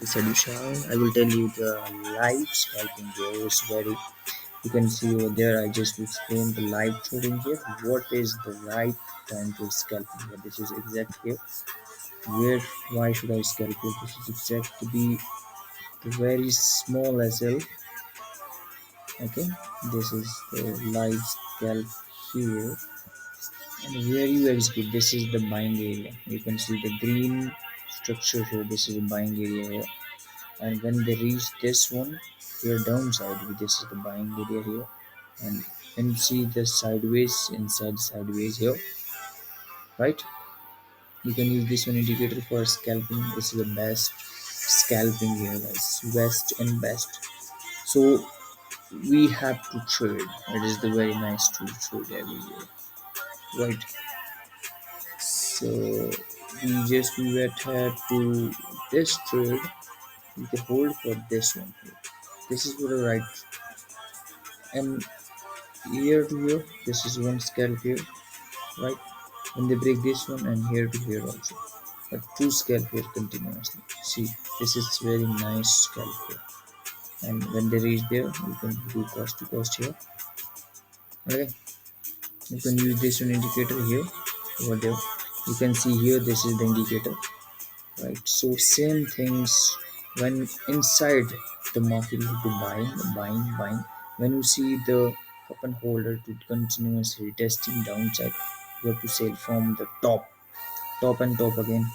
Solution. I will tell you the live scalping here is very. You can see over there. I just explained the live trading here. What is the right time to scalping here? This is exact here. Where? Why should I scalp here? This is exact to be the very small SL. Okay. This is the live scalp here, and very good. This is the buying area. You can see the green structure here. This is a buying area here, and when they reach this one here downside, this is the buying area here, and when you see the sideways inside sideways here, right? You can use this one indicator for scalping. This is the best scalping here, guys. Best and best. So we have to trade. It is the very nice to trade every day, right? So we went ahead to this trade. You can hold for this one here. This is for the right, and here to here, this is one scalp here, right? When they break this one, and here to here also, but two scalp here continuously. See, this is very nice scalp here, and when they reach there, you can do cost to cost here. Okay, you can use this one indicator here over there. You can see here, this is the indicator, right? So same things when inside the market, you have to buying. When you see the up and holder to continuously testing downside, you have to sell from the top and top again,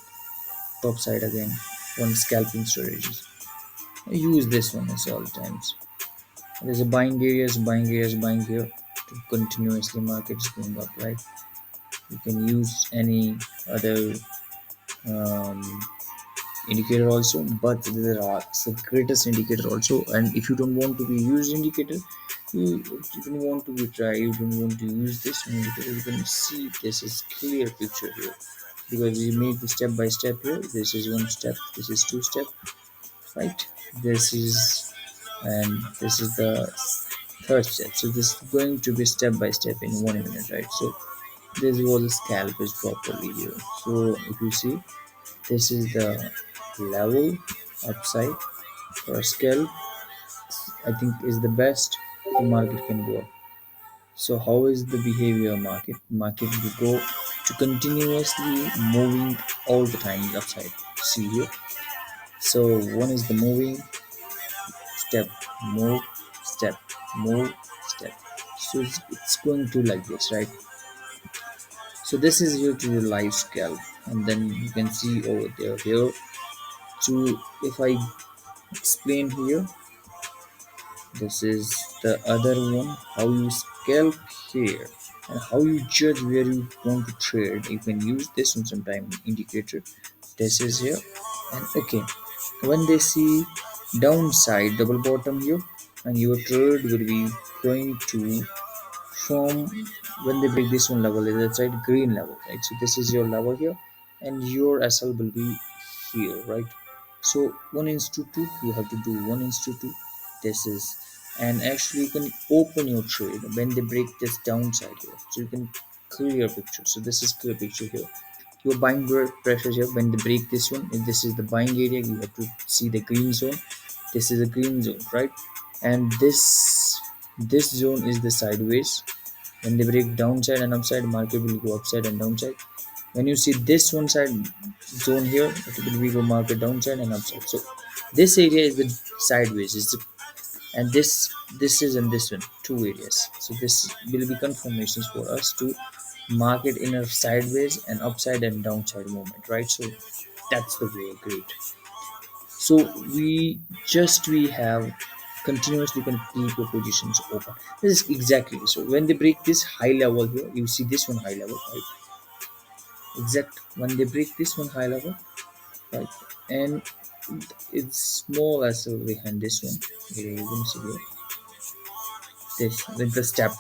top side again. One scalping strategies. Use this one as all times. There's a buying here to continuously markets going up, right? You can use any other um, indicator also, but there are the greatest indicator also. And if you don't want to be used indicator, you don't want to be try, you don't want to use this indicator, you can see this is clear picture here, because we made the step by step here. This is one step, this is two step, right? This is, and this is the third step. So this is going to be step by step in 1 minute, right? So this was a scalp is properly here. So if you see, this is the level upside for a scalp. I think is the best the market can go up. So how is the behavior of market? Market will go to continuously moving all the time upside. See here. So one is the moving step, move, step, move, step. So it's going to like this, right? So this is here to the live scalp, and then you can see over there here. So if I explain here, this is the other one, how you scalp here and how you judge where you want to trade. You can use this one sometime indicator. This is here, and okay, when they see downside double bottom here, and your trade will be going to from when they break this one level is that's right, green level, right? So this is your level here, and your SL will be here, right? So 1:2 you have to do 1:2. This is, and actually you can open your trade when they break this downside here, so you can clear picture. So this is clear picture here. Your buying pressure here when they break this one, if this is the buying area, you have to see the green zone. This is a green zone, right? And this zone is the sideways. When they break downside and upside, market will go upside and downside. When you see this one side zone here, it will be go market downside and upside. So this area is the sideways, is the, and this is in this one, two areas. So this will be confirmations for us to market in a sideways and upside and downside movement, right? So that's the way. Great. So we have continuously can keep your positions open. This is exactly so. When they break this high level here, you see this one high level, right? Exact when they break this one high level, right? And it's small as behind this one. Here you can see here. This with the step.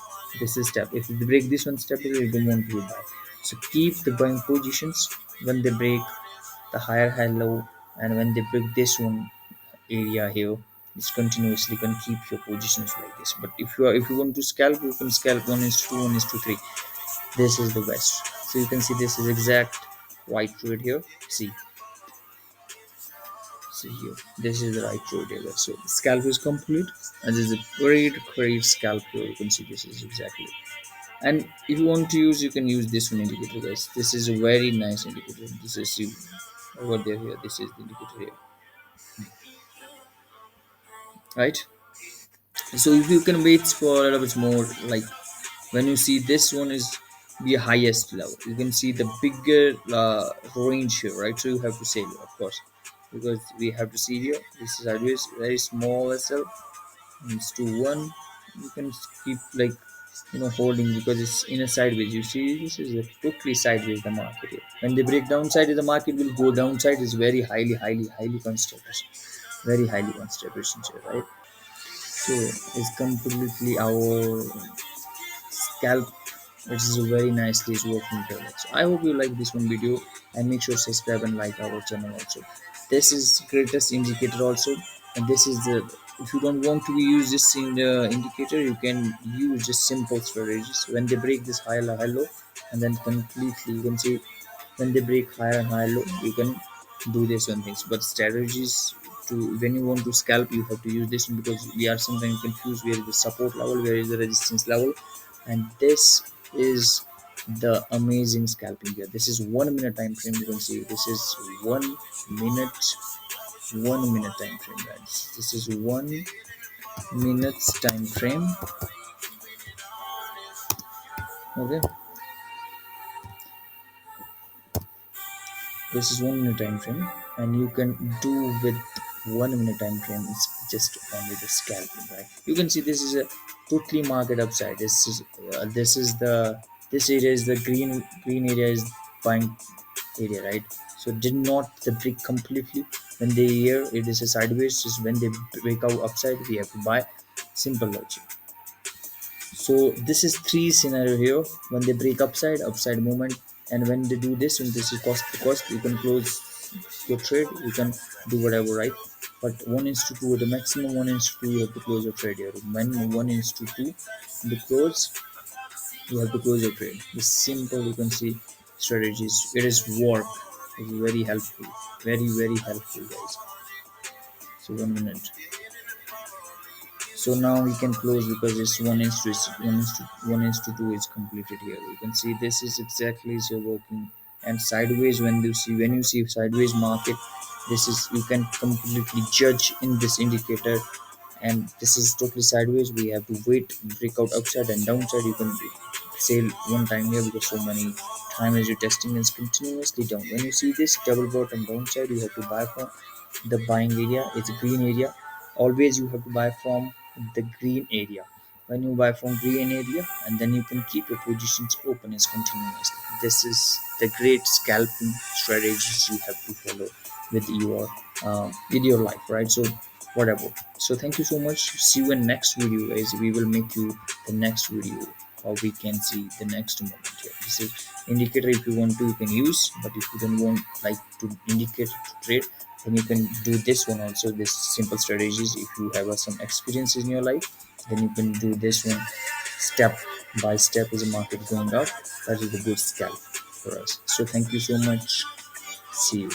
This is step. If they break this one step, you don't want to buy. So keep the buying positions when they break the higher high low, and when they break this one area here, it's continuously can keep your positions like this. But if you want to scalp, you can scalp 1:2, 1:3. This is the best. So you can see this is exact white trade here. See, So here, this is the right trade here. So the scalp is complete, and this is a great scalp here. You can see this is exactly. And if you want to use, you can use this one indicator, guys. This is a very nice indicator. This is you over there here. This is the indicator here, right? So if you can wait for a little bit more, like when you see this one is the highest level, you can see the bigger range here, right? So you have to sell it, of course, because we have to see here. This is always very small as well. It's to one. You can keep like holding because it's in a sideways. You see, this is a totally sideways the market here. When they break downside, the market will go downside. Is very highly concentrated, very highly concentrated here, right? So it's completely our scalp, which is a very nicely is working together. So I hope you like this one video, and make sure to subscribe and like our channel also. This is greatest indicator also, and this is the, if you don't want to use this in the indicator, you can use just simple strategies. When they break this high low, and then completely you can see when they break higher and higher low, you can do this one things. But strategies to, when you want to scalp, you have to use this one, because we are sometimes confused where is the support level, where is the resistance level. And this is the amazing scalping here. This is 1 minute time frame. You can see this is 1 minute, 1 minute time frame, guys. This is 1 minute time frame. Okay, this is 1 minute time frame, and you can do with 1 minute time frame. It's just only the scalping, right? You can see this is a totally market upside. This is the, this area is the green area is buying area, right? So did not the break completely. When they here it is a sideways, just when they break out upside, we have to buy. Simple logic. So this is three scenario here. When they break upside movement, and when they do this, and this is cost to cost, you can close your trade, you can do whatever, right? But 1:2, the maximum 1:2, you have to close your trade here. When 1:2 the close, you have to close your trade. It's simple. You can see strategies, it is work. It's very helpful, very helpful, guys. So 1 minute. So now we can close because it's 1:2 is completed here. You can see this is exactly is your working. And sideways, when you see sideways market, this is, you can completely judge in this indicator. And this is totally sideways. We have to wait, break out upside and downside. You can sell one time here, because so many time as you're testing is continuously down. When you see this double bottom downside, you have to buy from the buying area. It's a green area. Always you have to buy from the green area. When you buy from green area, and then you can keep your positions open as continuously. This is the great scalping strategies you have to follow with your life, right? So whatever. So thank you so much. See you in next video, guys. We will make you the next video, how we can see the next moment here. This is indicator. If you want to, you can use, but if you don't want like to indicate to trade, then you can do this one also. This simple strategies, if you have some experience in your life, then you can do this one step by step. Is a market going up, that is a good scalp for us. So thank you so much. See you.